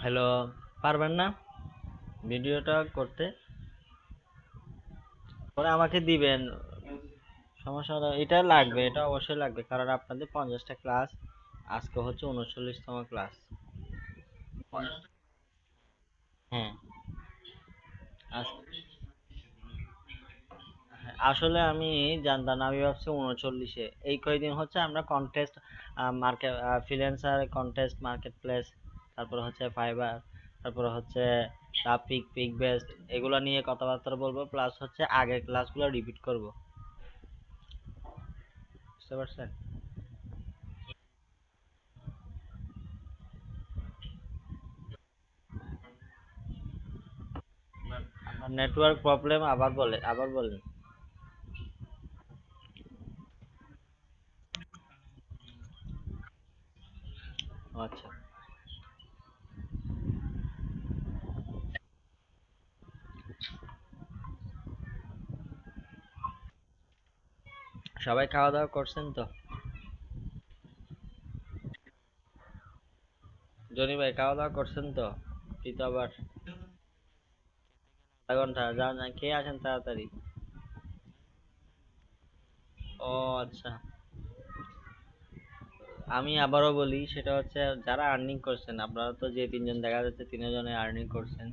Hello, পারবেন না ভিডিওটা করতে? পরে আমাকে দিবেন, সমস্যা হলো এটা লাগবে, এটা অবশ্যই লাগবে কারণ আপনাদের 50টা ক্লাস, আজকে হচ্ছে 39তম ক্লাস। হ্যাঁ, আসলে আমি জানতাম না, আমি ভাবছি 39-এ। এই কয়দিন হচ্ছে আমরা contest, market, freelancer contest, market place, তারপর হচ্ছে ফাইবার, তারপর হচ্ছে পিক পিক বেস্ট, এগুলো নিয়ে কথাবার্তা বলবো, প্লাস হচ্ছে আগের ক্লাসগুলো রিপিট করব। বুঝতে পারছেন? আপনার নেটওয়ার্ক প্রবলেম, আবার বলেন। আচ্ছা, সবাই খাওয়া দাওয়া করছেন তো? জনি ভাই খাওয়া দাওয়া করছেন তো? তুই তো আবার আধা ঘন্টা যান, না খেয়ে আসেন তাড়াতাড়ি। ও আচ্ছা, আমি আবারও বলি, সেটা হচ্ছে যারা আর্নিং করছেন, আপনারা তো যে তিনজন দেখা যাচ্ছে তিনজনে আর্নিং করছেন,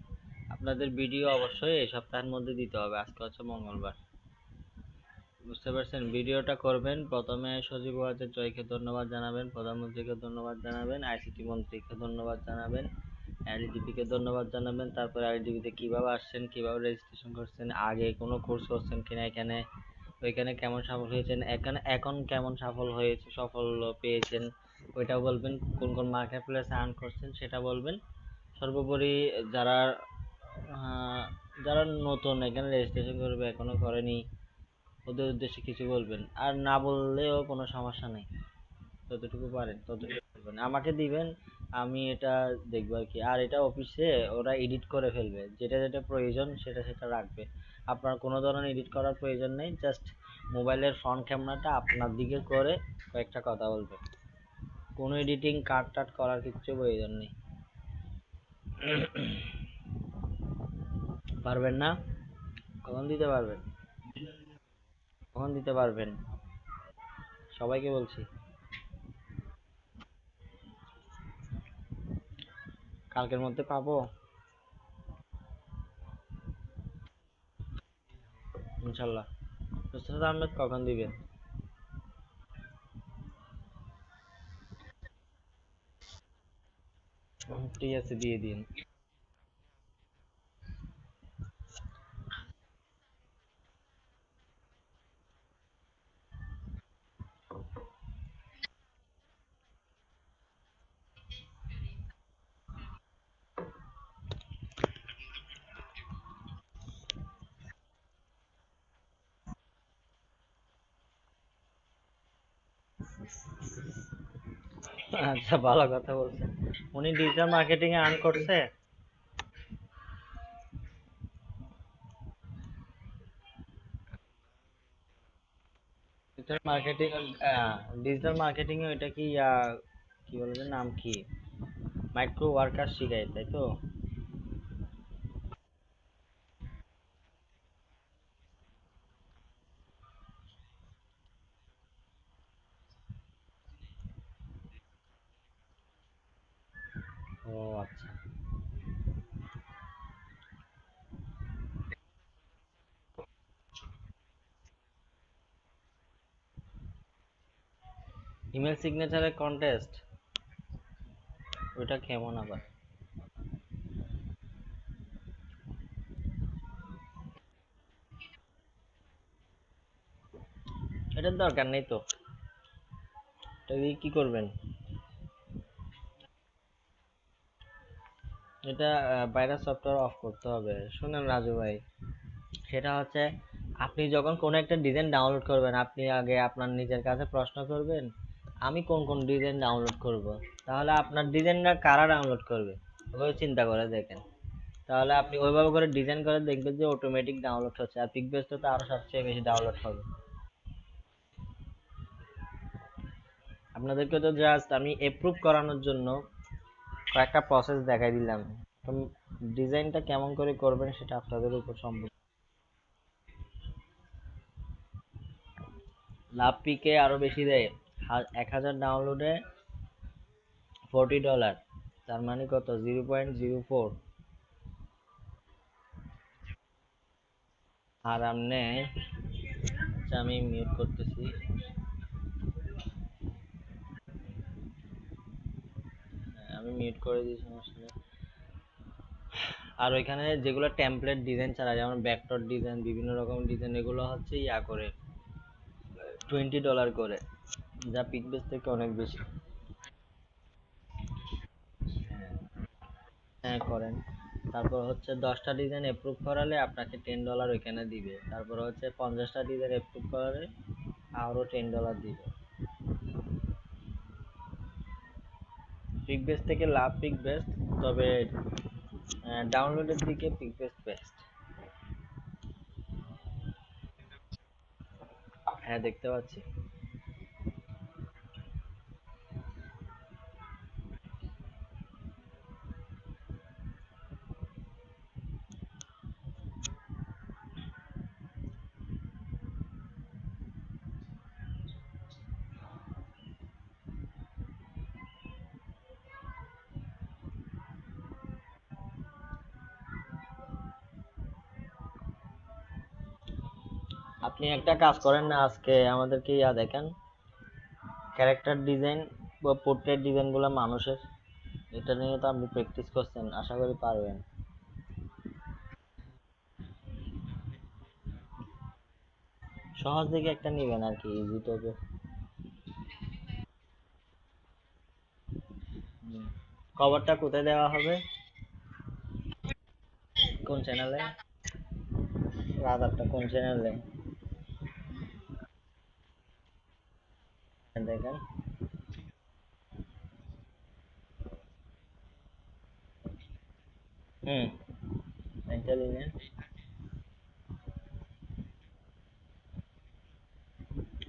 আপনাদের ভিডিও অবশ্যই এই সপ্তাহের মধ্যে দিতে হবে। আজকে হচ্ছে মঙ্গলবার, বুঝতে পারছেন? ভিডিওটা করবেন, প্রথমে সজীব ওয়াজেদ জয়কে ধন্যবাদ জানাবেন, প্রধানমন্ত্রীকে ধন্যবাদ জানাবেন, আইসিটি মন্ত্রীকে ধন্যবাদ জানাবেন, আইডিডিপি কে ধন্যবাদ জানাবেন, তারপরে আইডিডিপি তে কিভাবে আসছেন, কিভাবে রেজিস্ট্রেশন করছেন, আগে কোনো কোর্স করছেন কিনা এখানে, ওইখানে কেমন সফল হয়েছেন, এখানে এখন কেমন সফল হয়েছে, সাফল্য পেয়েছেন, ওইটা বলবেন। কোন কোন মার্কেট প্লেসে আর্ন করছেন সেটা বলবেন। সর্বোপরি যারা আহ, যারা নতুন এখানে রেজিস্ট্রেশন করবে এখনো করেনি, ওদের উদ্দেশ্যে কিছু বলবেন। আর না বললেও কোনো সমস্যা নেই, যতটুকু পারেন ততটুকু বলবেন, আমাকে দিবেন, আমি এটা দেখবো আর কি। আর এটা অফিসে ওরা এডিট করে ফেলবে, যেটা যেটা প্রয়োজন সেটা সেটা রাখবে। আপনার কোনো ধরনের এডিট করার প্রয়োজন নেই, জাস্ট মোবাইলের ফ্রন্ট ক্যামেরাটা আপনার দিকে করে কয়েকটা কথা বলবে, কোনো এডিটিং কাট টাট করার কিচ্ছু প্রয়োজন নেই। পারবেন না? কখন দিতে পারবেন? কখন দিতে পারবেন? সবাইকে বলছি। কালকের মধ্যে পাবো ইনশাল্লাহ। মুস্তাফিজ আহমেদ কখন দিবেন? ঠিক আছে, দিয়ে দিন। আচ্ছা, ভালো কথা বলছেন। উনি ডিজিটাল মার্কেটিং এ আর্ন করছে? ডিজিটাল মার্কেটিং, ডিজিটাল মার্কেটিং এ ওইটা কি কি বলে যে নাম কি, মাইক্রো ওয়ার্কার শিখায় তাই তো? ও আচ্ছা। ইমেল সিগনেচারের কন্টেস্ট, ওইটা কেমন আবার? এটার দরকার নেই তো, এটা দিয়ে কি করবেন? এটা ভাইরাস সফটওয়্যার অফ করতে হবে। শুনেন রাজু ভাই, সেটা হচ্ছে আপনি যখন কোনো একটা ডিজাইন ডাউনলোড করবেন, আপনি আগে আপনার নিজের কাছে প্রশ্ন করবেন, আমি কোন কোন ডিজাইন ডাউনলোড করব, তাহলে আপনার ডিজাইনটা কারা ডাউনলোড করবে, ওইভাবে চিন্তা করে দেখেন। তাহলে আপনি ওইভাবে করে ডিজাইন করে দেখবেন যে অটোমেটিক ডাউনলোড হচ্ছে, আর পিকবেস্ট তো আরো সবচেয়ে বেশি ডাউনলোড হবে। আপনাদেরকে তো জাস্ট আমি এপ্রুভ করানোর জন্য কয়েকটা প্রসেস দেখাই দিলাম। তো ডিজাইনটা কেমন করে করবেন সেটা আপনাদের উপর সম্ভব। লাভ পিকে আরো বেশি দেয়। 1000 ডাউনলোডে $40, তার মানে কত? 0.04। আর আমনে, আচ্ছা আমি মিউট করতেছি। হ্যাঁ, আমি মিউট করে দিই, সমস্যা নেই। আর ওইখানে যেগুলো টেমপ্লেট ডিজাইন ছাড়া, যেমন ভেক্টর ডিজাইন, বিভিন্ন রকম ডিজাইন, এগুলো হচ্ছে ইয়া করে $20 করে, যা পিকবেস থেকে অনেক বেশি। হ্যাঁ করেন। তারপর হচ্ছে 10টা ডিজাইন অ্যাপ্রুভ করালে আপনাকে $10 ওইখানে দিবে। তারপর হচ্ছে 50টা ডিজাইন অ্যাপ্রুভ করালে আরো $10 দিবে। পিকবেস থেকে লাভ পিক বেস্ট, তবে ডাউনলোডের দিকে পিকবেস বেস্ট। হ্যাঁ দেখতে পাচ্ছি। আপনি একটা কাজ করেন না, আজকে আমাদেরকে ইয়া দেখেন, ক্যারেক্টার ডিজাইন বা পোর্ট্রেট ডিজাইন গুলো মানুষের, এটা নিয়ে তো আপনি প্র্যাকটিস করছেন, আশা করি পারবেন। সহজ দেখে একটা নিবেন আর কি, ইজি টপে। কভারটা কোথায় দেওয়া হবে? কোন চ্যানেলে? রাদারটা কোন চ্যানেলে? দেখেন। হুম, ইন্টেলিজেন্ট।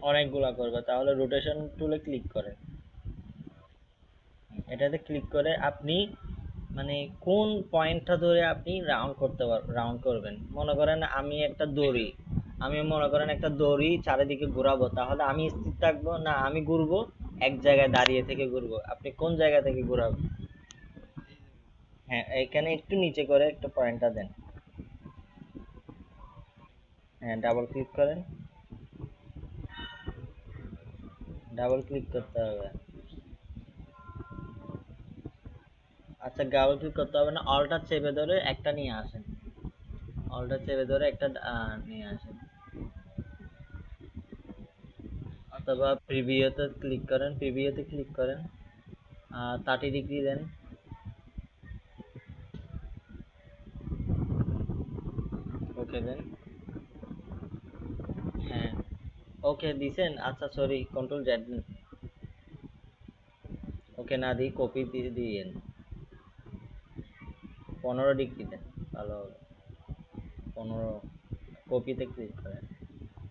অনেকগুলা করবে, তাহলে রোটেশন টুলে ক্লিক করে, এটাতে ক্লিক করে আপনি মানে কোন পয়েন্টটা ধরে আপনি রাউন্ড করতে রাউন্ড করবেন। মনে করেন আমি একটা দড়ি, আমি মনে করেন একটা দড়ি চারিদিকে ঘোরাবো, তাহলে আমি স্থির থাকবো না আমি ঘুরবো? এক জায়গায় দাঁড়িয়ে থেকে ঘুরবো? আপনি কোন জায়গা থেকে ঘোরাবেন? হ্যাঁ, এখানে একটু নিচে করে একটা পয়েন্টটা দেন। হ্যাঁ, ডাবল ক্লিক করেন। ডাবল ক্লিক করতে হবে। আচ্ছা, ডাবল ক্লিক করতে হবে না, অলটা চেপে ধরে একটা নিয়ে আসেন। অলটা চেপে ধরে একটা নিয়ে আসেন। অথবা প্রিভিউতে ক্লিক করেন, প্রিভিউতে ক্লিক করেন, 30 ডিগ্রি দেন। ওকে দেন। হ্যাঁ, ওকে দিছেন। আচ্ছা সরি, কন্ট্রোল জেড দেন। ওকে না দিই কপি দিয়ে দিয়েন। 15 ডিগ্রি দেন, ভালো হবে। 15। কপিতে ক্লিক করেন।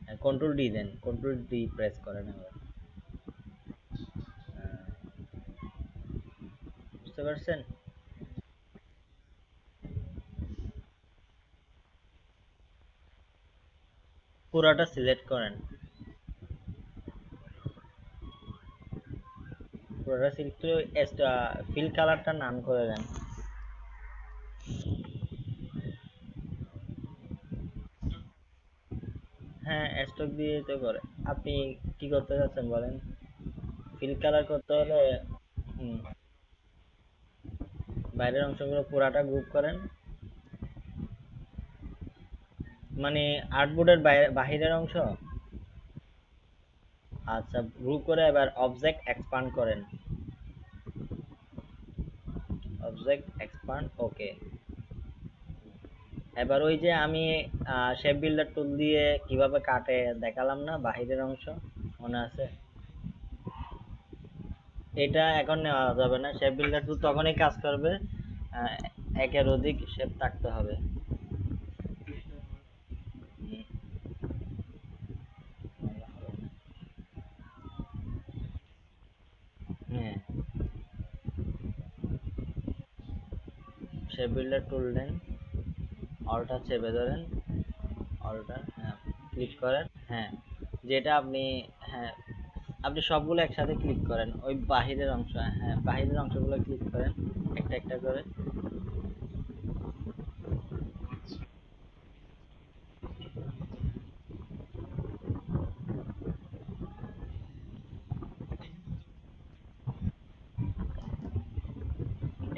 হ্যাঁ, কন্ট্রোল ডি দেন, কন্ট্রোল ডি প্রেস করেন এবার। বুঝতে পারছেন? পুরাটা সিলেক্ট করেন। পুরাটা সিলেক্ট করে ফিল কালারটা নাম করে দেন। হ্যাঁ, স্টক দিয়ে তো করে। আপনি কি করতে চাচ্ছেন বলেন? ফিল কালার করতে হলে হুম, বাইরের অংশগুলো পুরাটা গ্রুপ করেন। মানে আর্টবোর্ডের বাহিরের অংশ। আচ্ছা, গ্রুপ করে এবার অবজেক্ট এক্সপান্ড করেন। অবজেক্ট এক্সপান্ড, ওকে। এবার ওই যে আমি শেপ বিল্ডার টুল দিয়ে কিভাবে কাটে দেখালাম না বাহিরের অংশ, মনে আছে? এটা এখন নেওয়া যাবে না, শেপ বিল্ডার টুল তখনই কাজ করবে আহ, একের অধিক শেপ থাকতে হবে। হ্যাঁ, শেপ বিল্ডার টুল নেন, অলটা চেপে ধরেন, অলটা, হ্যাঁ, ক্লিক করেন, হ্যাঁ, যেটা আপনি, হ্যাঁ, আপনি সবগুলো একসাথে ক্লিক করেন, ওই বাহিরের অংশ, হ্যাঁ, বাহিরের অংশগুলো ক্লিক করেন একটা একটা করে।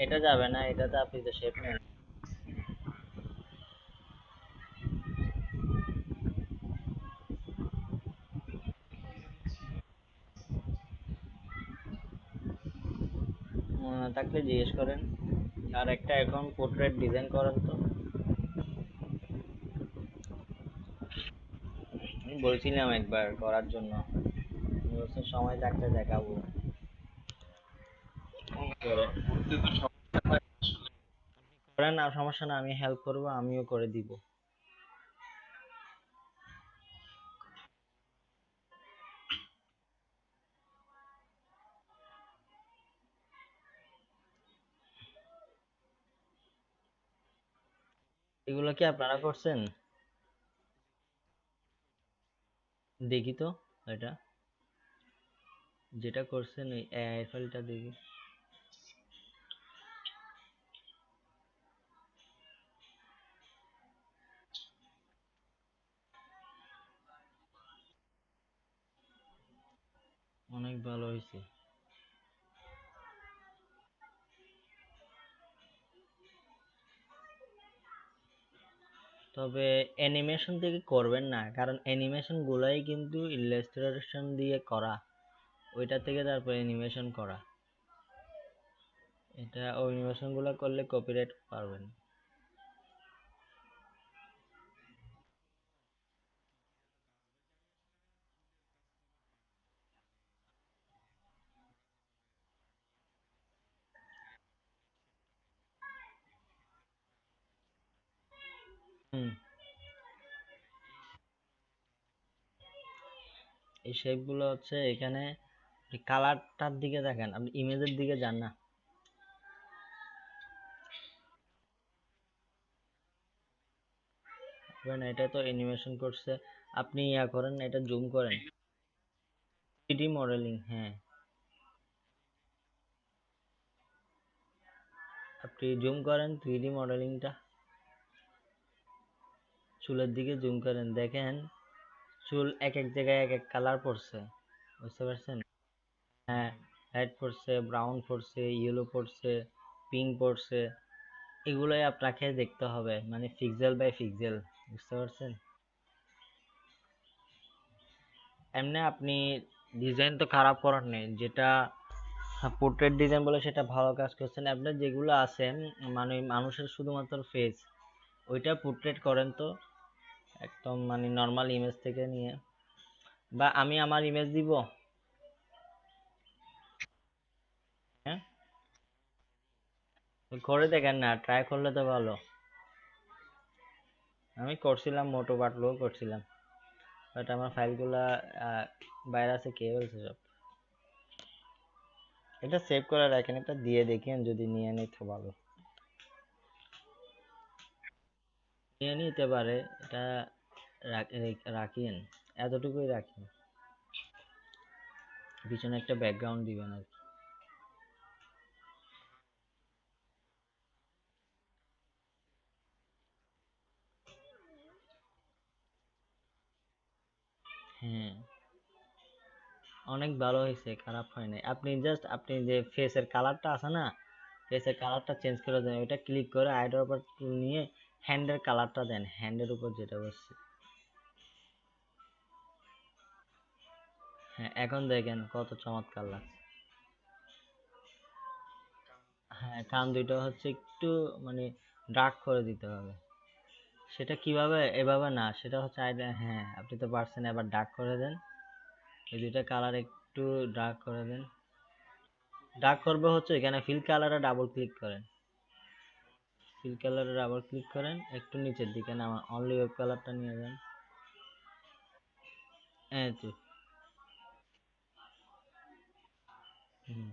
এটা যাবে না, এটাতে আপনি যে শেপ নেন, থাকলে জিজ্ঞেস করেন। আর একটা এখন পোর্ট্রেট ডিজাইন করেন তো। আমি বলছিলাম একবার করার জন্য, আপনি বলছেন সময় থাকতে দেখাবো। করেন না, সমস্যা না, আমি হেল্প করবো, আমিও করে দিব। এগুলো কি আপনারা করছেন? দেখি তো, এটা যেটা করছেন ওই এআই ফাইলটা দেখি। অনেক ভালো হয়েছে। তবে অ্যানিমেশন থেকে করবেন না, কারণ অ্যানিমেশন গুলাই কিন্তু ইলাস্ট্রেশন দিয়ে করা, ওইটা থেকে তারপর অ্যানিমেশন করা। এটা ওই অ্যানিমেশন গুলা করলে কপিরাইট পারবেন। হুম, এই শেপ গুলো হচ্ছে এখানে, কালারটার দিকে দেখেন, আপনি ইমেজের দিকে যান না। না, এটা তো অ্যানিমেশন করছে, আপনি ইয়া করেন, এটা জুম করেন। 3D মডেলিং, হ্যাঁ, আপনি জুম করেন 3D মডেলিংটা, চুলের দিকে জুম করেন, দেখেন চুল এক এক জায়গায় এক এক কালার পড়ছে, বুঝতে পারছেন? হ্যাঁ, রেড পড়ছে, ব্রাউন পড়ছে, ইয়েলো পড়ছে, পিঙ্ক পড়ছে, এগুলোই আপনাকে দেখতে হবে, মানে পিক্সেল বাই পিক্সেল, বুঝতে পারছেন? এমনি আপনি ডিজাইন তো খারাপ করার নেই, যেটা পোর্ট্রেট ডিজাইন বলে সেটা ভালো কাজ করছেন। আপনার যেগুলো আছেন মানে মানুষের শুধুমাত্র ফেস, ওইটা পোর্ট্রেট করেন তো, একদম মানে নর্মাল ইমেজ থেকে নিয়ে, বা আমি আমার ইমেজ দিব, হ্যাঁ, করে দেখেন না, ট্রাই করলে তো ভালো। আমি করছিলাম, মোটো পাতলুও করছিলাম, বাট আমার ফাইলগুলা বাইরে আছে, কে বলছে সব। এটা সেভ করে রাখেন, এটা দিয়ে দেখেন, যদি নিয়ে নিই তো ভালো, নিয়ে নিতে পারে, এটা রাখিয়েন, এতটুকুই রাখেন, পিছনে একটা ব্যাকগ্রাউন্ড দিবেন আর কি। হ্যাঁ, অনেক ভালো হয়েছে, খারাপ হয় নাই। আপনি জাস্ট আপনি যে ফেসের কালারটা আছে না, ফেসের কালারটা চেঞ্জ করে দেন, ওইটা ক্লিক করে আইড্রপার উপর টুল নিয়ে হ্যান্ডের কালারটা দেন, হ্যান্ডের উপর যেটা বসছে। হ্যাঁ, এখন দেখেন কত চমৎকার লাগছে। হ্যাঁ, কান দুইটা হচ্ছে একটু মানে ডার্ক করে দিতে হবে। সেটা কিভাবে, এভাবে না, সেটা হচ্ছে আইডিয়া, হ্যাঁ, আপনি তো পারছেন, এবার ডার্ক করে দেন, এই দুইটা কালার একটু ডার্ক করে দেন। ডার্ক করবে হচ্ছে এখানে ফিল কালারে ডাবল ক্লিক করেন, ফিল কালারে ডাবল ক্লিক করেন, একটু নিচের দিকে নামান, অনলি ওয়েব কালারটা নিয়ে যান, এই তো। হুম,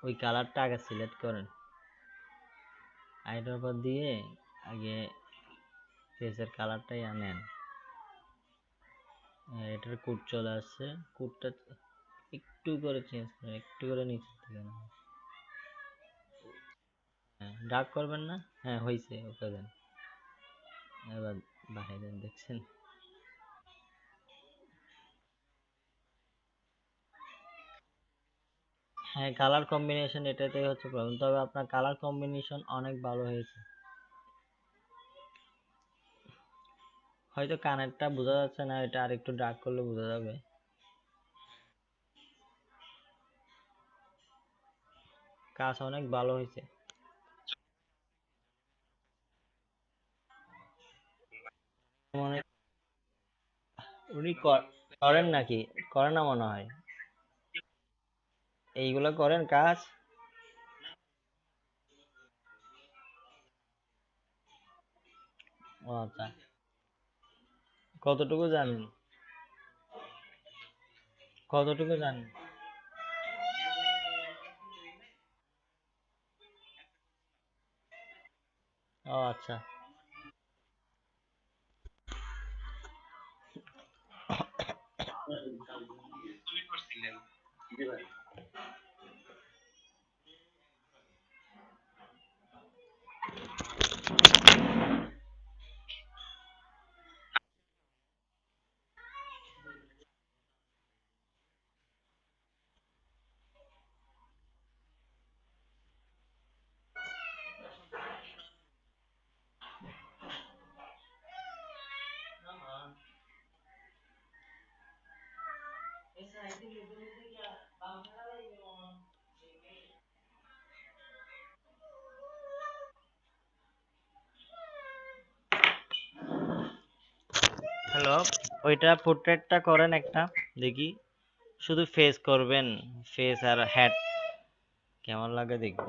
ওই কালারটা আগে সিলেক্ট করেন, আইটার উপর দিয়ে আগে ফেসের কালারটাই আনেন। এটার কোড চলে আসছে, কোডটা একটু করে চেঞ্জ করেন, একটু করে নিচে থেকে নামান। হ্যাঁ ডার্ক করবেন না, হ্যাঁ হয়েছে, ওকে দেন। এবার বাহিয়ে দেন, দেখছেন? হ্যাঁ কালার কম্বিনেশন এটাতেই হচ্ছে প্রবলেম, তবে আপনার কালার কম্বিনেশন অনেক ভালো হয়েছে। হয়তো কানেরটা বোঝা যাচ্ছে না, এটা আর একটু ডার্ক করলে বোঝা যাবে। কাজ অনেক ভালো হয়েছে। মনে উনি করেন নাকি, করেন না মনে হয়, এইগুলো করেন কাজ? ও আচ্ছা, কতটুকু জানেন, কতটুকু জানেন? ও আচ্ছা। হ্যালো, ওইটা পোর্ট্রেটটা করেন একটা, দেখি। শুধু ফেস করবেন, ফেস আর হেড, কেমন লাগে দেখবো।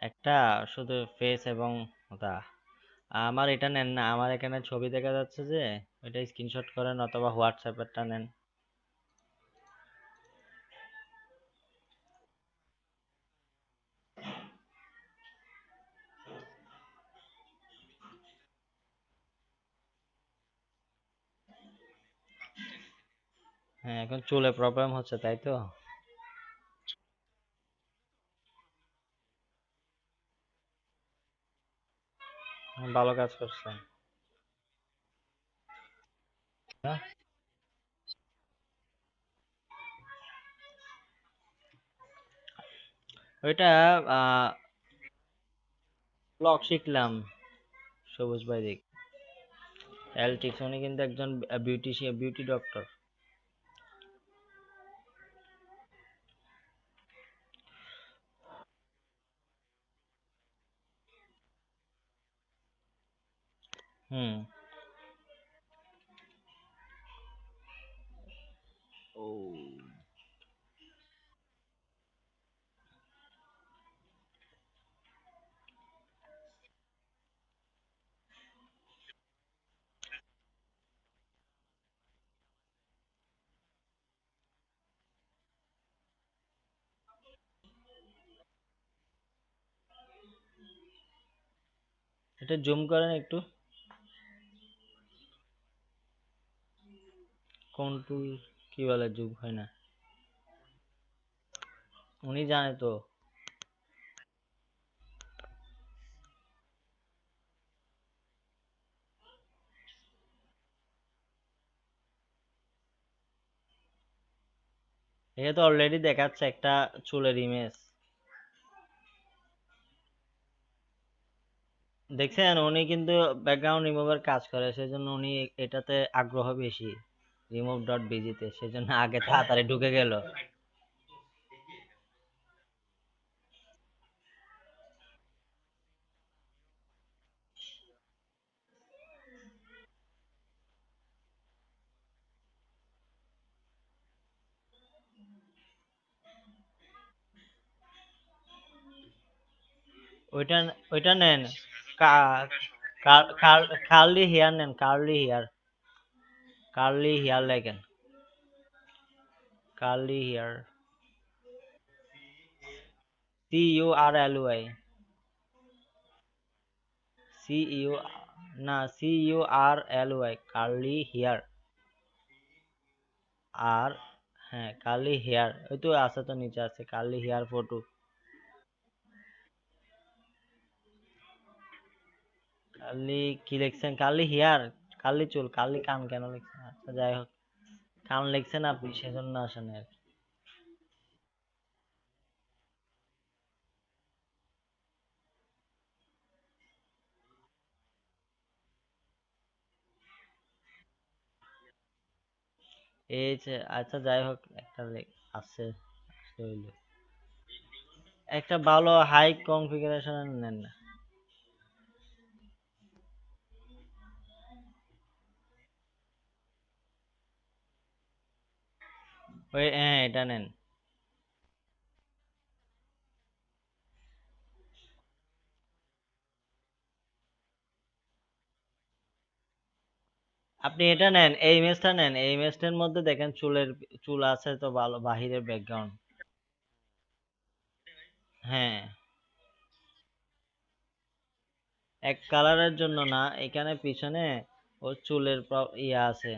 একটা শুধু ফেস এবং ওটা। আমার এটা নেন না, আমার এখানে ছবি দেখা যাচ্ছে যে, ওইটা স্ক্রিনশট করেন অথবা হোয়াটসঅ্যাপেরটা নেন। হ্যাঁ এখন চুলে প্রবলেম হচ্ছে তাই তো। ভালো কাজ করছেন। হ্যাঁ? ওইটা ব্লগ শিখলাম সবুজ ভাই দেখ, এলটিক্স, উনি কিন্তু একজন বিউটিশিয়ান, বিউটি ডক্টর। হুম। ও, এটা জুম করেন একটু। কোন টুল? কি বলে জুম হয় না? উনি জানে তো। এটা তো অলরেডি দেখাচ্ছে একটা চুলের ইমেজ, দেখছেন? উনি কিন্তু ব্যাকগ্রাউন্ড রিমুভার কাজ করে, সেজন্য উনি এটাতে আগ্রহ বেশি, রিমুভ ডট বিজিতে, সেজন্য আগে তাড়াতাড়ি ঢুকে গেল। ওইটা ওইটা নেন, কার্লি হেয়ার নেন, কার্লি হেয়ার লেখেন, কার্লি হেয়ার, CURLY, CU, না, CURLY, কার্লি হেয়ার। আর হ্যাঁ, কার্লি হেয়ার, ওই তো আছে, তো নিচে আছে কার্লি হেয়ার ফটো। কার্লি কি লিখছেন? কার্লি হেয়ার, কার্লি চুল, কার্লি কান কেন লিখছেন? আচ্ছা যাই হোক, কান লিখছেন আপনি, সেজন্য আসেন আর কি। এই যে আচ্ছা যাই হোক, একটা আছে, আসলে হইলো। একটা ভালো হাই কনফিগারেশন নেন না। ওই হ্যাঁ, এটা নেন। আপনি এটা নেন, এই ইমেজটা নেন, এই ইমেজটার মধ্যে দেখেন চুল আছে তো ভালো, বাহিরের ব্যাকগ্রাউন্ড। হ্যাঁ, এক কালারের জন্য না, এখানে পিছনে ওর চুলের ইয়া আছে।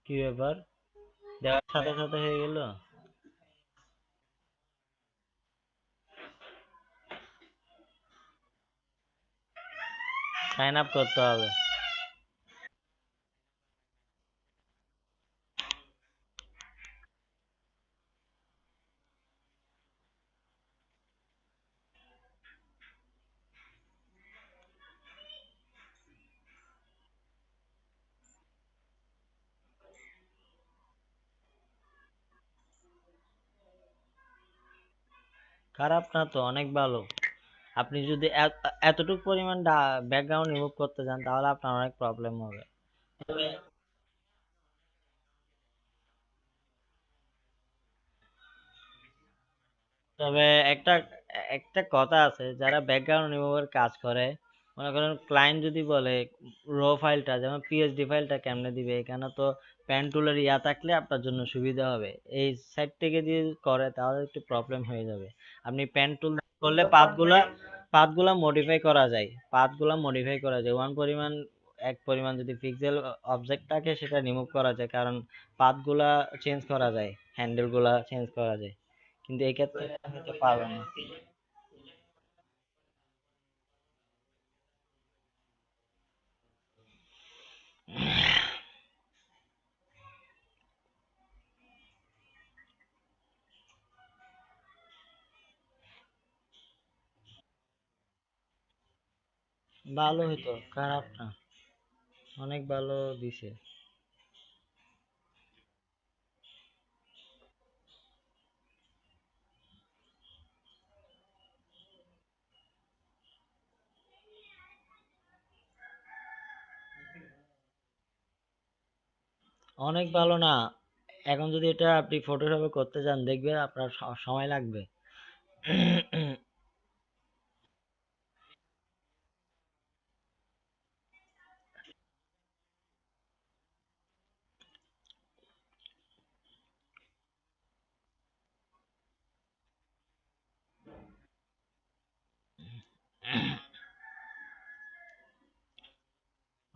কি ব্যাপার, দেওয়ার সাথে সাথে হয়ে গেল? সাইন আপ করতে হবে। খারাপ না তো, অনেক ভালো। আপনি যদি এতটুকু পরিমাণ ব্যাকগ্রাউন্ড রিমুভ করতে চান, তাহলে আপনার অনেক প্রবলেম হবে। তবে তবে একটা একটা কথা আছে, যারা ব্যাকগ্রাউন্ড রিমুভার কাজ করে, মনে করেন ক্লায়েন্ট যদি বলে ফাইলটা, যেমন পিএসডি ফাইলটা কেমনে দিবে, এখানে তো পেন টুলের ইয়া থাকলে আপনার জন্য সুবিধা হবে। এই সাইড থেকে যদি করে তাহলে একটু প্রবলেম হয়ে যাবে। আপনি পেন টুল করলে পাথগুলা মডিফাই করা যায়, এক পরিমাণ যদি পিক্সেল অবজেক্ট থাকে সেটা রিমুভ করা যায়, কারণ পাথগুলা চেঞ্জ করা যায়, হ্যান্ডেল গুলা চেঞ্জ করা যায়, কিন্তু এই ক্ষেত্রে হয়তো পারবেন না। ভালো হইতো, খারাপ না, অনেক ভালো দিছে। অনেক ভালো না, এখন যদি এটা আপনি ফটোশপে করতে যান, দেখবেন আপনার সময় লাগবে।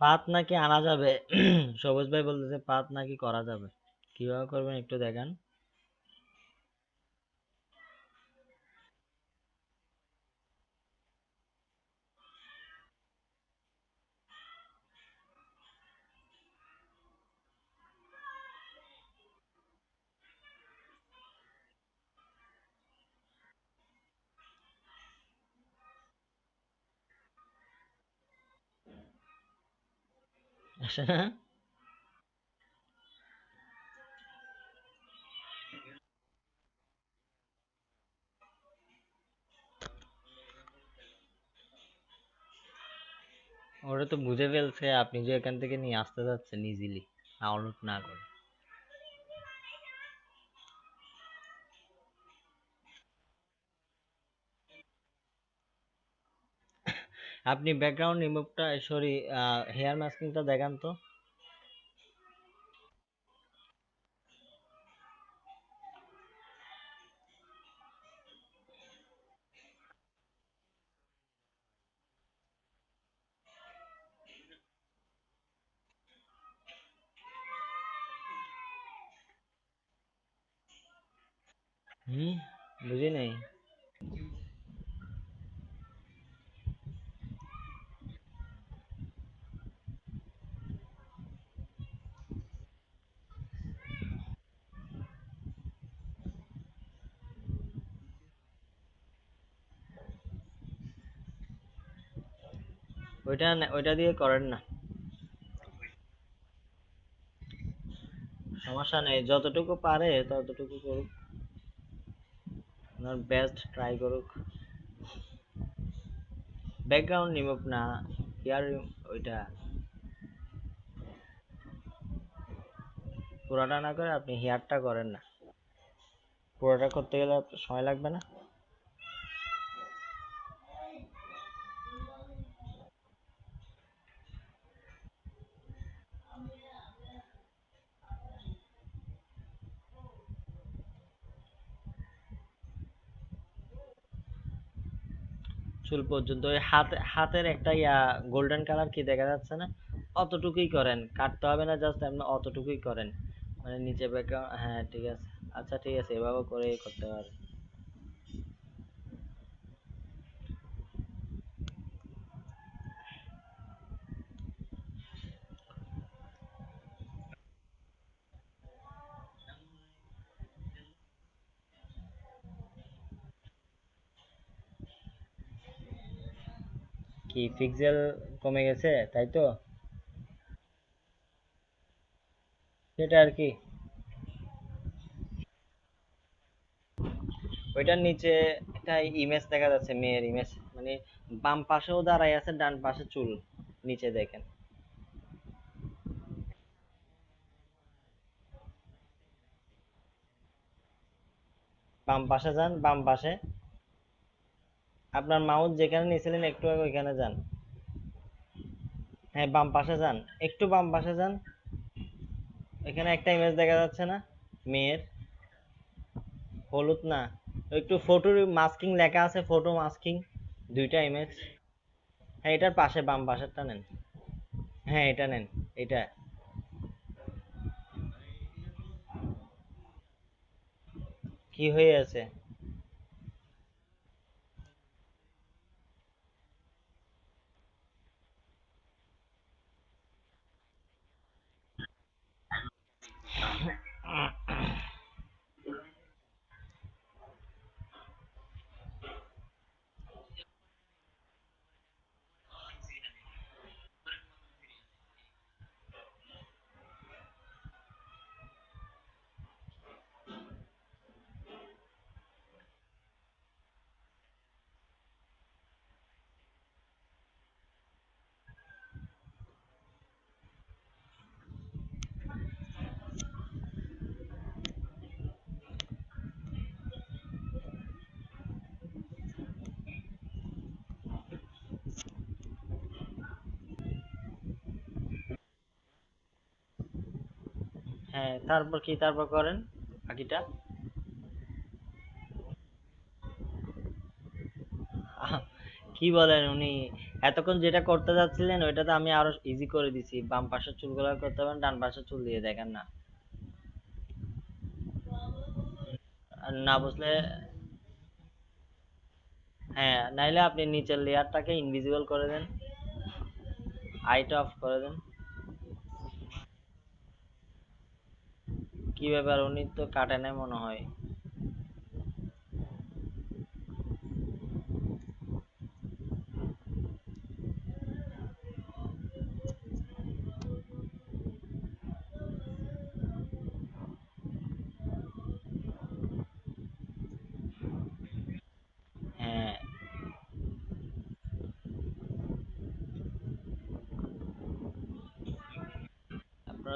পাত নাকি আনা যাবে? সবুজ ভাই বলতেছে পাত নাকি করা যাবে। কিভাবে করবেন একটু দেখান। আসে না? ওরা তো বুঝে ফেলছে আপনি যে এখান থেকে নিয়ে আসতে যাচ্ছেন ইজিলি, ডাউনলোড না করে। আপনি ব্যাকগ্রাউন্ড রিমুভটা, সরি, হেয়ার মাস্কিংটা দেখান তো। হুম, বুঝি নাই। ওইটা দিয়ে করেন না, সমস্যা নেই, যতটুকু পারে ততটুকু করুক, ওনার বেস্ট ট্রাই করুক। ব্যাকগ্রাউন্ড রিমুভ না, হেয়ার, ওইটা পুরাটা না করে আপনি হেয়ারটা করেন না। পুরোটা করতে গেলে আপনার সময় লাগবে না? চুল পর্যন্ত, ওই হাতের একটা গোল্ডেন কালার কি দেখা যাচ্ছে না, অতটুকুই করেন, কাটতে হবে না, জাস্ট এমনি অতটুকুই করেন, মানে নিচে ব্যাকগ্রাউন্ড। হ্যাঁ ঠিক আছে, আচ্ছা ঠিক আছে, এভাবে করে করতে পারেন। কি পিক্সেল কমে গেছে তাই তো? সেটা আর কি। ওইটার নিচে একটা ইমেজ দেখা যাচ্ছে, মেয়ের ইমেজ, মানে বাম পাশেও দাঁড়াই আছে, ডান পাশে চুল, নিচে দেখেন। বাম পাশে যান, বাম পাশে, আপনার মাউস যেখানে নিয়েছিলেন একটু আগে ওইখানে যান। হ্যাঁ বাম পাশে যান, একটু বাম পাশে যান। এখানে একটা ইমেজ দেখা যাচ্ছে না, মেয়ের, হলুদ না, একটু ফটো মাস্কিং লেখা আছে, ফটো মাস্কিং, দুইটা ইমেজ। হ্যাঁ এটার পাশে, বাম পাশেরটা নেন। হ্যাঁ এটা নেন, এটা। কি হয়ে আছে? হ্যাঁ তারপর কি, তারপর করেন বাকিটা। আহ, কি বলেন উনি, এতক্ষণ যেটা করতে যাচ্ছিলেন ওইটা তো আমি আরো ইজি করে দিছি, বাম পাশের চুলগুলো করতে পারেন, ডান পাশের চুল দিয়ে দেখেন না। আর না বুঝলে, হ্যাঁ নাইলে আপনি নিচের লেয়ারটাকে ইনভিজিবল করে দেন, আইটা অফ করে দেন। কি ব্যাপার, উনি তো কাটে নাই মনে হয়।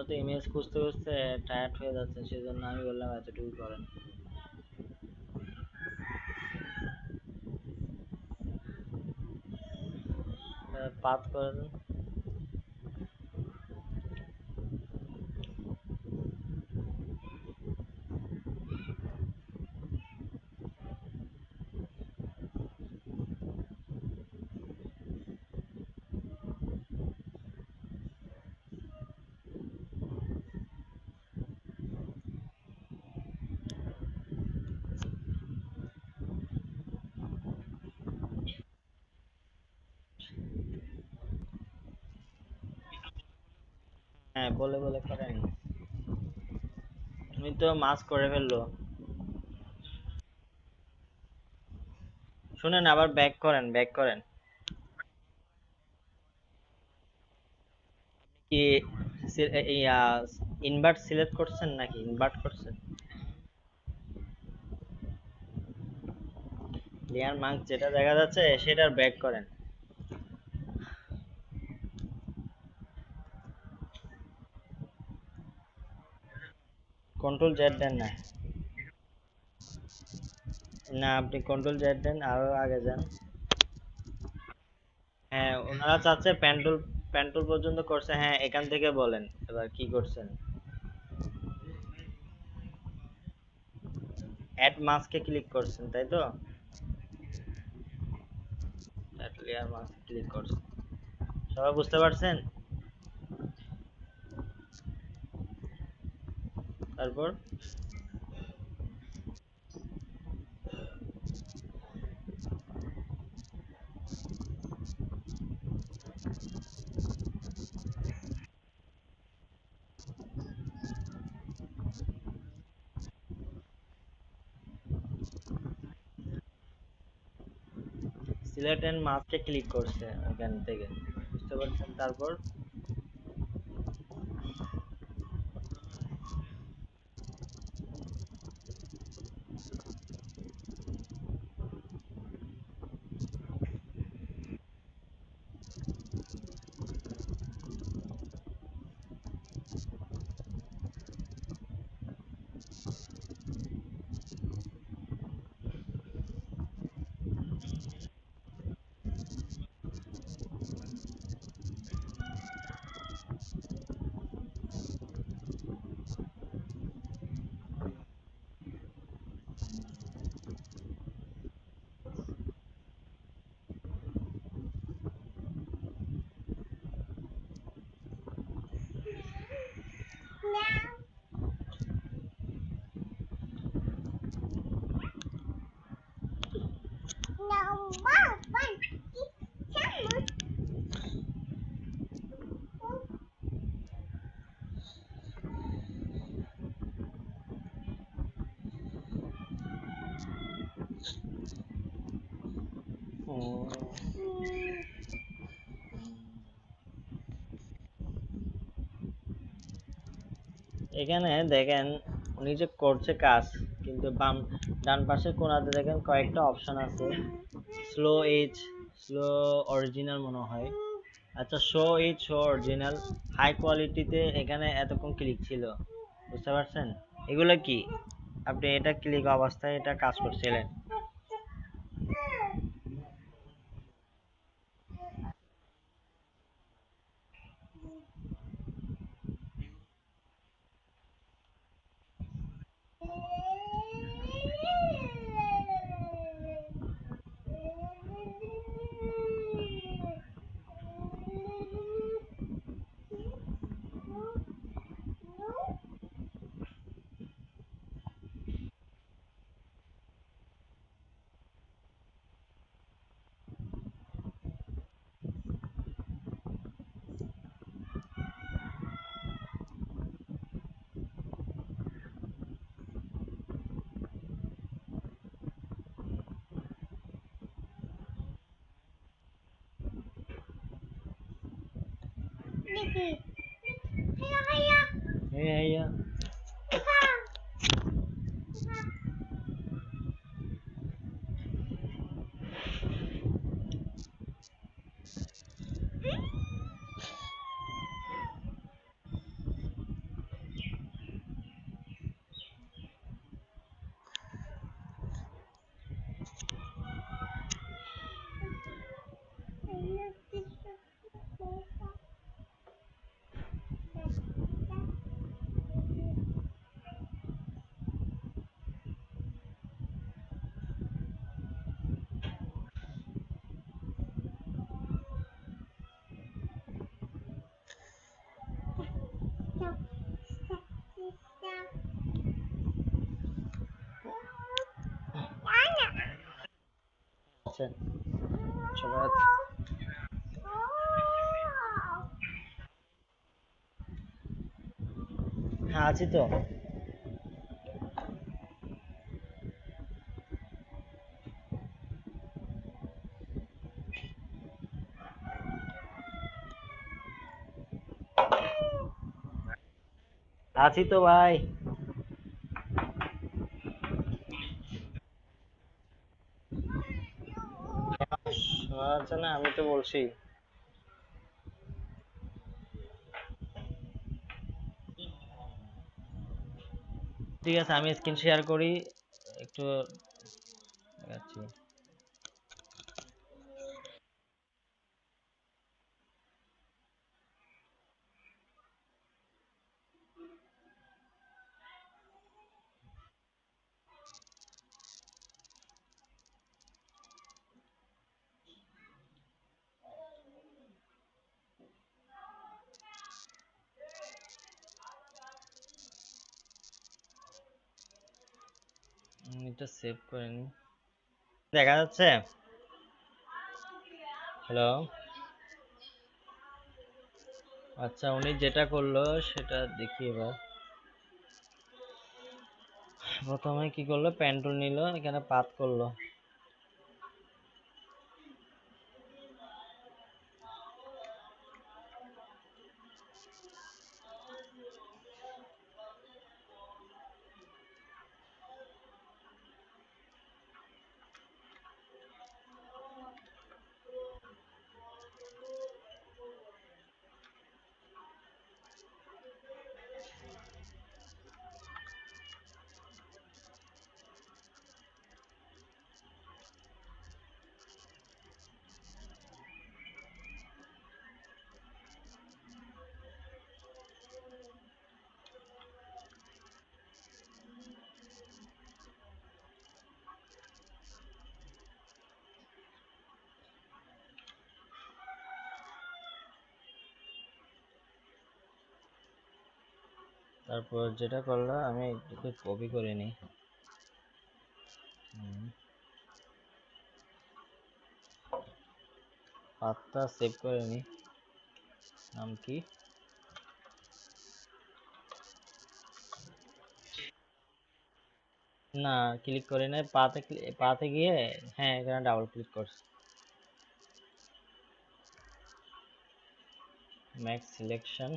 আপনারা তো ইমেজ খুঁজতে খুঁজতে টায়ার্ড হয়ে যাচ্ছেন, সেজন্য আমি বললাম এতটুকু করেন। পাত করে দেন। হ্যাঁ, বলে বলে করেন। তুমি তো মাছ করে ফেললো। শুনেন, আবার ব্যাক করেন, ব্যাক করেন। কি ইনভার্ট সিলেক্ট করছেন নাকি ইনভার্ট করছেন? লেয়ার মার্ক যেটা দেখা যাচ্ছে সেটার ব্যাক করেন। কন্ট্রোল জেড দেন না। না, আপনি কন্ট্রোল জেড দেন, আরো আগে যান। হ্যাঁ, ওনারা চাচ্ছে প্যান্টুল, প্যান্টুল পর্যন্ত করছে। হ্যাঁ, এখান থেকে বলেন এবার কি করছেন। অ্যাড মাস্কে ক্লিক করছেন, তাই তো? অ্যাড লেয়ার মাস্ক ক্লিক করছেন। সবাই বুঝতে পারছেন? তারপর সিলেক্ট এন্ড মাস্কে ক্লিক করছে এখান থেকে, বুঝতে পারছেন? তারপর এখানে দেখেন উনি যে করছে কাজ, কিন্তু বাম ডান পাশের কোণাতে দেখেন কয়েকটা অপশন আছে। স্লো এজ, স্লো অরিজিনাল মনে হয়। আচ্ছা, show as, show original, high কোয়ালিটিতে এখানে এতক্ষণ ক্লিক ছিল, বুঝতে পারছেন? এগুলো কি আপনি এটা ক্লিক অবস্থায় এটা কাজ করছিলেন? হ্যাঁ, আছেন সবাই? হ্যাঁ আছি তো। আছি তো ভাই। শোনা যাচ্ছে না? আমি তো বলছি। ঠিক আছে, আমি স্ক্রিন শেয়ার করি একটু দেখাচ্ছি। এটা সেভ করে নি। দেখা যাচ্ছে? হ্যালো। আচ্ছা, উনি যেটা করলো সেটা দেখি এবার। প্রথমে কি করলো, পেন টুল নিল, এখানে পাত করলো। তারপর যেটা করলো, আমি একটু কপি করে নিই। পাতটা সেভ করে নিই। নাম কি? না, ক্লিক করে নাই। পাতে গিয়ে, হ্যাঁ এখানে ডাবল ক্লিক করছি। Max selection.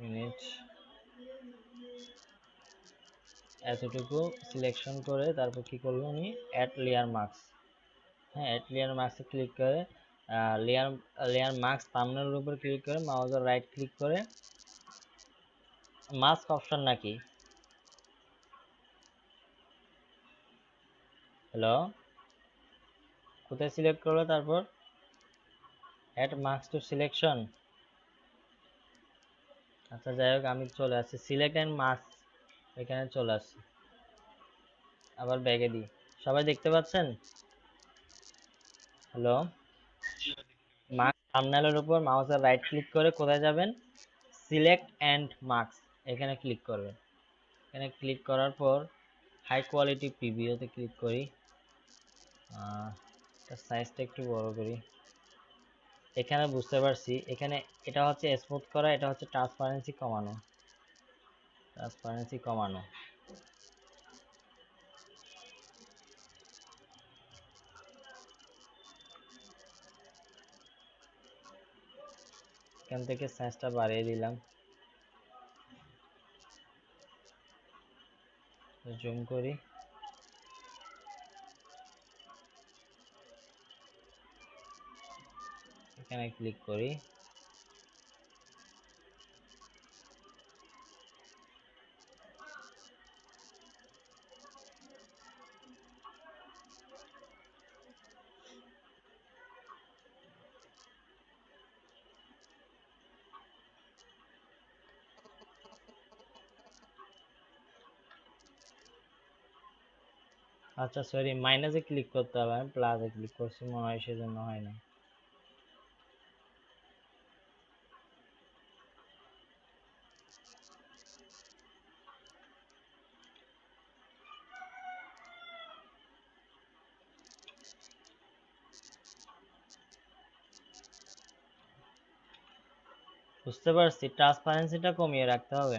মিনিট। এতটুকু সিলেকশন করে তারপর কি করলো উনি, অ্যাড লেয়ার মাস্ক। হ্যাঁ, অ্যাড লেয়ার মাস্কে ক্লিক করে লেয়ার লেয়ার মাস্ক থাম্বনেলের উপর ক্লিক করে মাউসের রাইট ক্লিক করে মাস্ক অপশন নাকি? হ্যালো, কোথায় সিলেক্ট করলো? তারপর অ্যাড মাস্ক টু সিলেকশন। আচ্ছা যাই হোক, আমি চলে আসছি সিলেক্ট অ্যান্ড মাস্ক, এখানে চলে আসছি। আবার ব্যাগে দিই। সবাই দেখতে পাচ্ছেন? হ্যালো। মাস্ক থাম্বনেলের উপর মাউসের রাইট ক্লিক করে কোথায় যাবেন? সিলেক্ট অ্যান্ড মাস্ক, এখানে ক্লিক করবেন। এখানে ক্লিক করার পর হাই কোয়ালিটি প্রিভিউতে ক্লিক করি। সাইজটা একটু বড় করি। এখানে বুঝতে পারছি, এখানে এটা হচ্ছে স্মুথ করা, এটা হচ্ছে ট্রান্সপারেন্সি কমানো। ট্রান্সপারেন্সি কমানো। এখান থেকে সাইজটা বাড়িয়ে দিলাম। জুম করি। এখানে ক্লিক করি। আচ্ছা সরি, মাইনাসে ক্লিক করতে হবে, আমি প্লাসে ক্লিক করছি মনে হয়, সেজন্য হয় না। বুঝতে পারছি, ট্রান্সপারেন্সিটা কমিয়ে রাখতে হবে।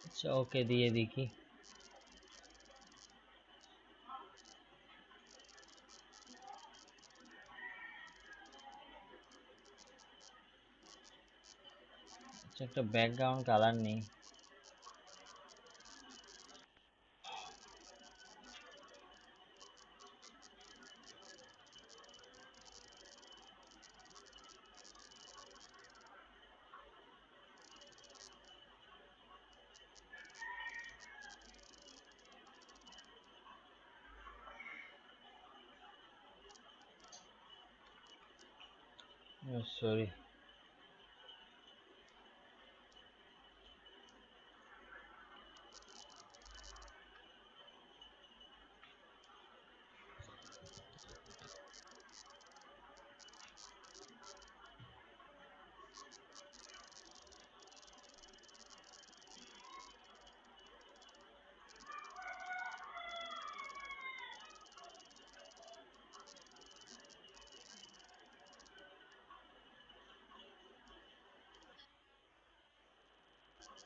আচ্ছা, ওকে দিয়ে দেখি। আচ্ছা, একটা ব্যাকগ্রাউন্ড কালার নেই। সরি।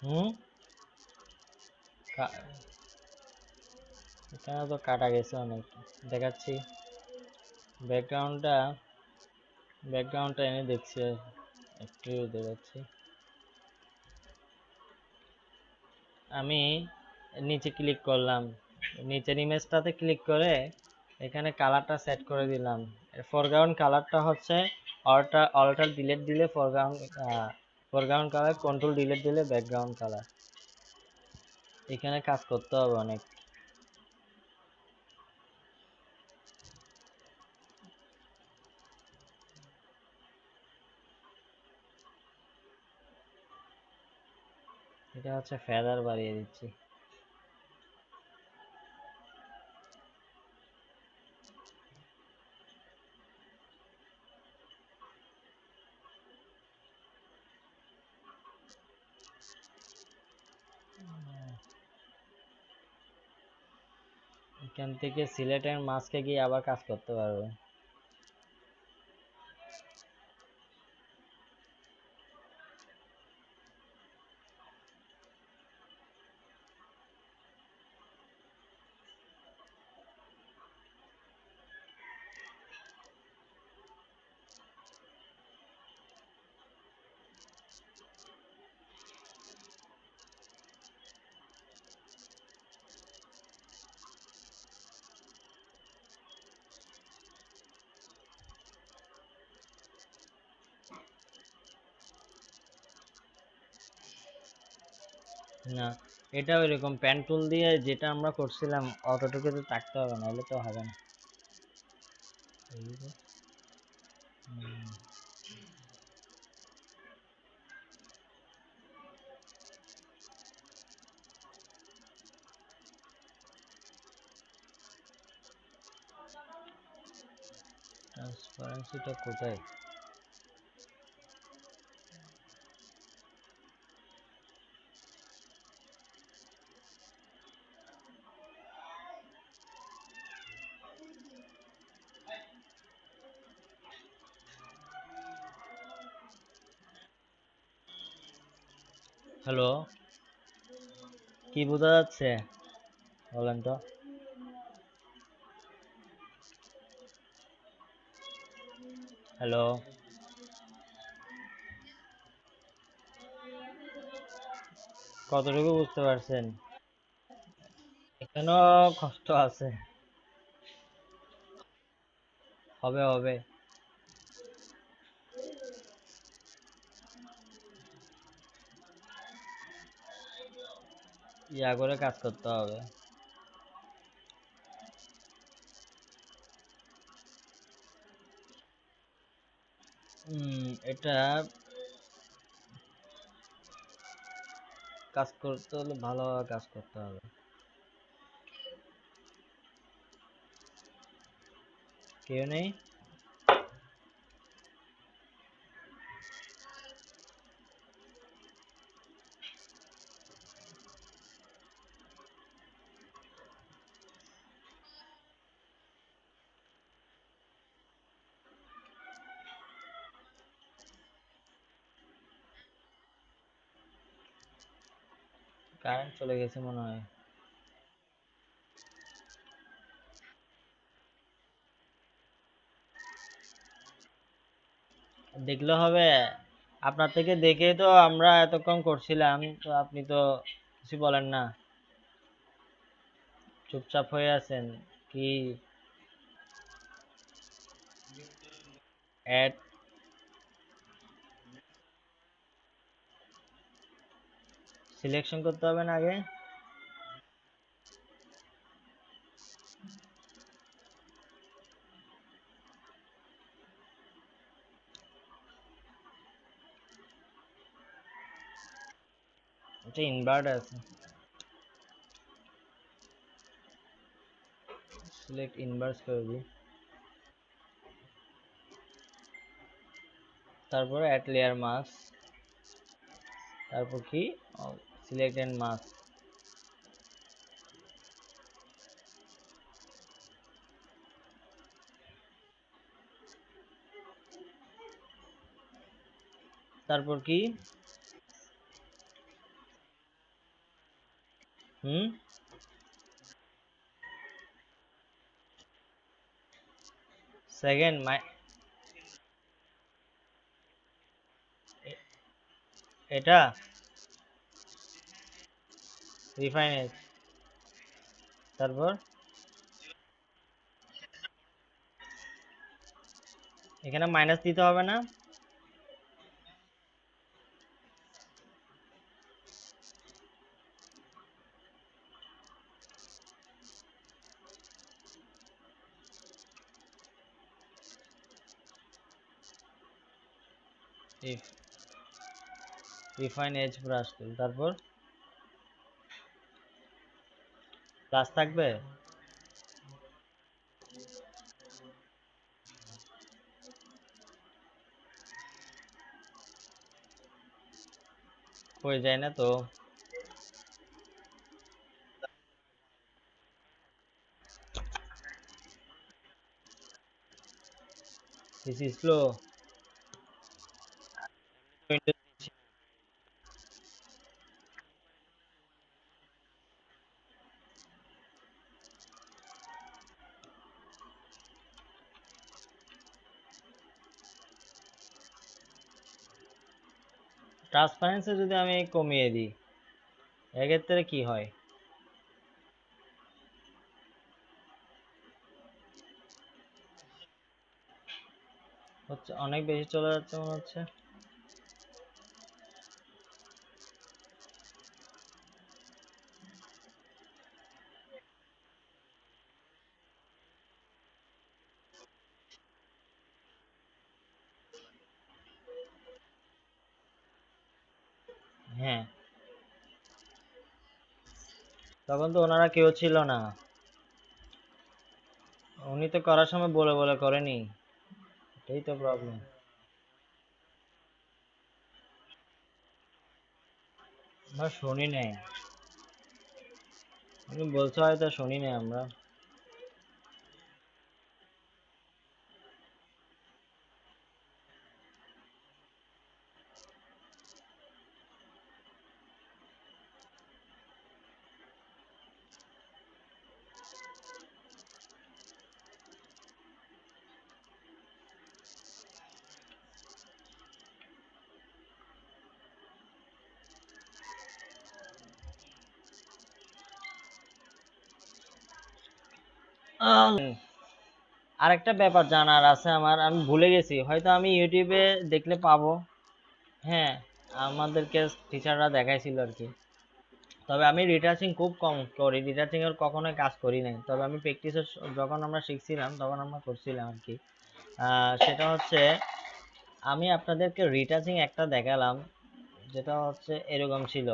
হুম। এখানে তো কাটা গেছে অনেক। দেখাচ্ছি। ব্যাকগ্রাউন্ডটা ব্যাকগ্রাউন্ডটা এনে দেখছি, একটু দেখাচ্ছি। আমি নিচে ক্লিক করলাম, নিচের ইমেজটাতে ক্লিক করে এখানে কালারটা সেট করে দিলাম। ফরগ্রাউন্ড কালারটা হচ্ছে অল্টার ডিলিট দিলে ফরগ্রাউন্ড কালার, কন্ট্রোল ডিলিট দিলে ব্যাকগ্রাউন্ড কালার। এখানে কাজ করতে হবে অনেক। এটা হচ্ছে ফেদার বাড়িয়ে দিচ্ছি। এখান থেকে সিলেটের মাছকে গিয়ে আবার কাজ করতে পারবে। না, এটা ওইরকম প্যান টুল দিয়ে যেটা আমরা করছিলাম অতটুকু তো থাকতে হবে, নাহলে তো হবে না। ট্রান্সপারেন্সিটা কোথায়? হ্যালো, কি বোঝা যাচ্ছে বলেন তো? হ্যালো, কতটুকু বুঝতে পারছেন? এখানেও কষ্ট আছে। হবে হবে। ইয়া করে কাজ করতে হবে। এটা কাজ করতে হলে ভালোভাবে কাজ করতে হবে। কেউ নেই? কারেন্ট চলে গেছে মনে হয়। দেখলে হবে? আপনার থেকে দেখেই তো আমরা এতক্ষণ করছিলাম, তো আপনি তো কিছু বলেন না, চুপচাপ হয়ে আছেন কি? অ্যাড সিলেকশন করতে হবে না আগে? এটা ইনভার্ট আছে। সিলেক্ট ইনভার্স করে দিই। তারপরে অ্যাড লেয়ার মাস্ক। তারপর কি? Select and mask. তারপর কি? হুম, সেকেন্ড এটা রিফাইন। তারপর এখানে মাইনাস দিতে হবে না? রিফাইন এজ ব্রাশ টুল, তারপর প্লাস থাকবে। হয়ে যায় না তো? পিসি স্লো। ট্রান্সপারেন্সি যদি আমি কমিয়ে দিই এক্ষেত্রে কি হয়? হচ্ছে অনেক বেশি চলে যাচ্ছে মনে হচ্ছে। হ্যাঁ, তখন তো ওনারা কেউ ছিল না। উনি তো করার সময় বলে বলে করেনি, এটাই তো প্রবলেম। আমরা শুনি নাই, উনি বলছে হয়তো শুনি নাই আমরা। আরেকটা ব্যাপার জানার আছে আমার, আমি ভুলে গেছি, হয়তো আমি ইউটিউবে দেখলে পাবো। হ্যাঁ, আমাদেরকে টিচাররা দেখাইছিল আর কি। তবে আমি রিটাচিং খুব কম করি, রিটাচিং এর কখনোই কাজ করি নাই, তবে আমি প্র্যাকটিসের যখন আমরা শিখছিলাম তখন আমরা করছিলাম আর কি। সেটা হচ্ছে আমি আপনাদেরকে রিটাচিং একটা দেখালাম, যেটা হচ্ছে এরকম ছিল।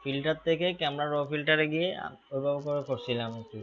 ফিল্টার থেকে ক্যামেরা র ফিল্টারে গিয়ে ওইভাবে করে করছিলাম আর কি।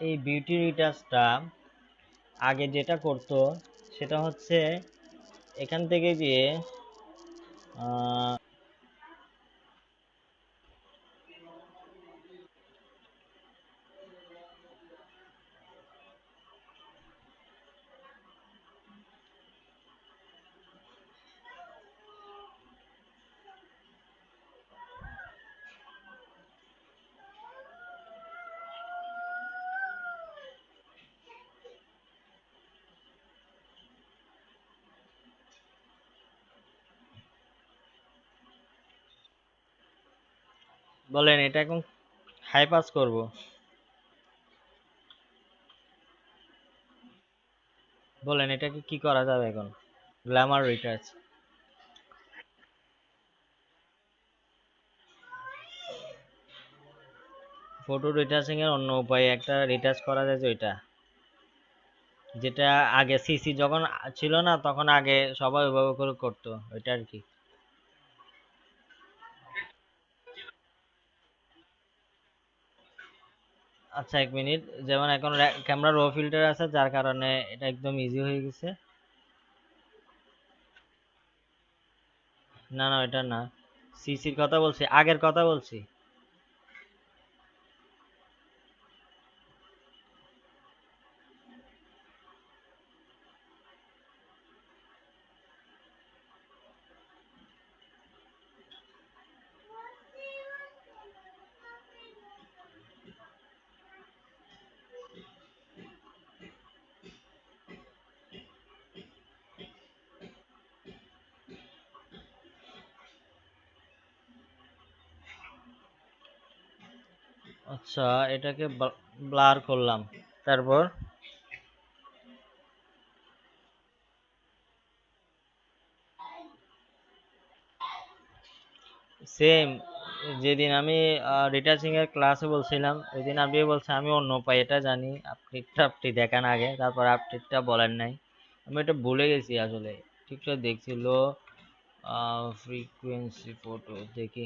এই বিউটি রিটাচটা আগে যেটা করতো সেটা হচ্ছে এখান থেকে গিয়ে বলেন এটা এখন হাই পাস করব, বলেন এটাকে কি করা যাবে এখন? গ্ল্যামার রিটাচ, ফটো রিটাচিং এর অন্য উপায় একটা রিটাচ করা যায় যে ওইটা, যেটা আগে সিসি যখন ছিল না তখন আগে সবাই ওইভাবে করে করতো ওইটা আর কি। আচ্ছা এক মিনিট, যেমন এখন ক্যামেরা র ফিল্টার আছে যার কারণে এটা একদম ইজি হয়ে গেছে। না না, এটা না, সিসির কথা বলছি, আগের কথা বলছি। আচ্ছা, এটাকে ব্লার করলাম। তারপর সেম, যেদিন আমি রিটাচিং এর ক্লাসে বলছিলাম ওইদিন আপনি বলছেন আমি অন্য উপায় এটা জানি, আপনি দেখান আগে, তারপর আপনিটা বলেন নাই। আমি এটা ভুলে গেছি আসলে। ঠিকঠাক দেখছিল ফ্রিকোয়েন্সি ফটো দেখি।